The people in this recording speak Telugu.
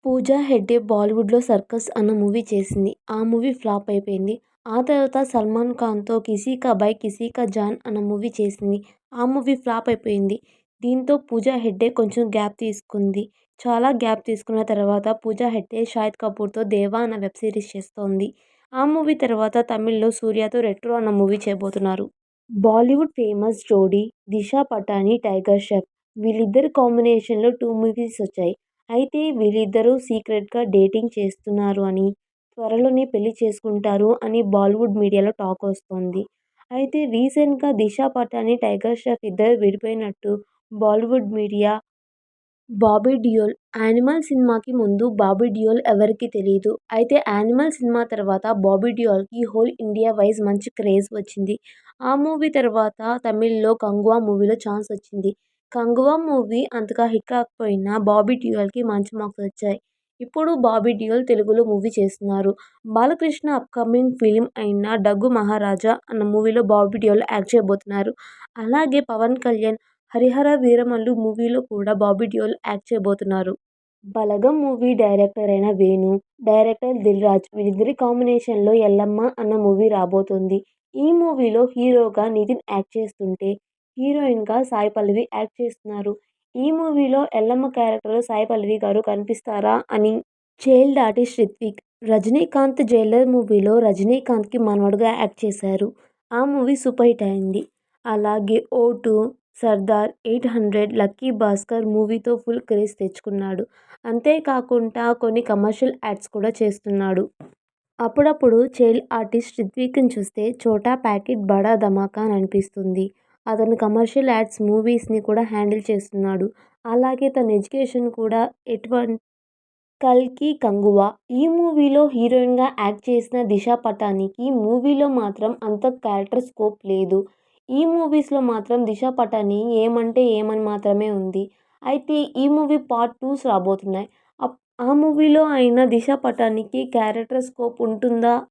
పూజా హెగ్డే బాలీవుడ్‌లో 'సర్కస్' అన్న మూవీ చేసింది. ఆ మూవీ ఫ్లాప్ అయిపోయింది. ఆ తర్వాత సల్మాన్ ఖాన్‌తో 'కిసీ కా భాయ్ కిసీ కా జాన్' అన్న మూవీ చేసింది. ఆ మూవీ ఫ్లాప్ అయిపోయింది. దీంతో పూజా హెగ్డే కొంచెం గ్యాప్ తీసుకుంది. చాలా గ్యాప్ తీసుకున్న తర్వాత పూజా హెగ్డే షాహిద్ కపూర్‌తో 'దేవా' అన్న వెబ్ సిరీస్ చేస్తోంది. ఆ మూవీ తర్వాత తమిళ్‌లో సూర్యతో 'రెట్రో' అన్న మూవీ చేయబోతున్నారు. బాలీవుడ్ ఫేమస్ జోడీ దిశా పటాని, టైగర్ ష్రాఫ్. వీళ్ళిద్దరి కాంబినేషన్‌లో 2 మూవీస్ వచ్చాయి. అయితే వీళ్ళిద్దరూ సీక్రెట్‌గా డేటింగ్ చేస్తున్నారు అని, త్వరలోనే పెళ్లి చేసుకుంటారు అని బాలీవుడ్ మీడియాలో టాక్ వస్తోంది. అయితే రీసెంట్‌గా దిశా పటాని, టైగర్ ష్రాఫ్ ఇద్దరు విడిపోయినట్టు బాలీవుడ్ మీడియా 'బాబీ డియోల్' 'యానిమల్' సినిమాకి ముందు బాబీ డియోల్ ఎవరికీ తెలీదు. అయితే 'యానిమల్' సినిమా తర్వాత బాబీ డియోల్‌కి హోల్ ఇండియా వైస్ మంచి క్రేజ్ వచ్చింది. ఆ మూవీ తర్వాత తమిళ్‌లో 'కంగువా' మూవీలో ఛాన్స్ వచ్చింది. 'కంగువా' మూవీ అంతగా హిట్ కాకపోయినా బాబీ డియోల్‌కి మంచి మార్క్స్ వచ్చాయి. ఇప్పుడు బాబీ డియోల్ తెలుగులో మూవీ చేస్తున్నారు. బాలకృష్ణ అప్కమింగ్ ఫిల్మ్ అయిన 'డగ్గు మహారాజా' అన్న మూవీలో బాబీ డియోల్ యాక్ట్ చేయబోతున్నారు. అలాగే పవన్ కళ్యాణ్ 'హరిహర వీరమల్లు' మూవీలో కూడా బాబీ డియోల్ యాక్ట్ చేయబోతున్నారు. 'బలగం' మూవీ డైరెక్టర్ అయిన వేణు, డైరెక్టర్ దిల్ రాజు వీళ్ళిద్దరి కాంబినేషన్‌లో 'ఎల్లమ్మ' అన్న మూవీ రాబోతోంది. ఈ మూవీలో హీరోగా నితిన్ యాక్ట్ చేస్తుంటే, హీరోయిన్‌గా సాయి పల్లవి యాక్ట్ చేస్తున్నారు. ఈ మూవీలో ఎల్లమ్మ క్యారెక్టర్‌లో సాయి పల్లవి గారు కనిపిస్తారా అని child artist Ritvik, Rajinikanth 'Jailer' మూవీలో రజనీకాంత్‌కి మనవడుగా యాక్ట్ చేశారు. ఆ మూవీ సూపర్ హిట్ అయింది. అలాగే 'ఓ2', 'సర్దార్', 800, 'లక్కీ భాస్కర్' మూవీతో ఫుల్ క్రేజ్ తెచ్చుకున్నాడు. అంతేకాకుండా కొన్ని కమర్షియల్ యాడ్స్ కూడా చేస్తున్నాడు. అప్పుడప్పుడు చైల్డ్ ఆర్టిస్ట్ రిత్విక్‌ని చూస్తే 'ఛోటా ప్యాకెట్ బడా ధమాకా' అని అనిపిస్తుంది. అతను కమర్షియల్ యాడ్స్, మూవీస్‌ని కూడా హ్యాండిల్ చేస్తున్నాడు. అలాగే తన ఎడ్యుకేషన్ కూడా 'కల్కి కంగువా' ఈ మూవీలో హీరోయిన్‌గా యాక్ట్ చేసిన దిశా పటానీకి మూవీలో మాత్రం అంత క్యారెక్టర్ స్కోప్ లేదు. ఈ మూవీస్‌లో మాత్రం దిశా పటాని ఏమంటే ఏమని మాత్రమే ఉంది. అయితే ఈ మూవీ పార్ట్ 2స్ రాబోతున్నాయి. ఆ మూవీలో అయిన దిశా పటానీకి క్యారెక్టర్ స్కోప్ ఉంటుందా?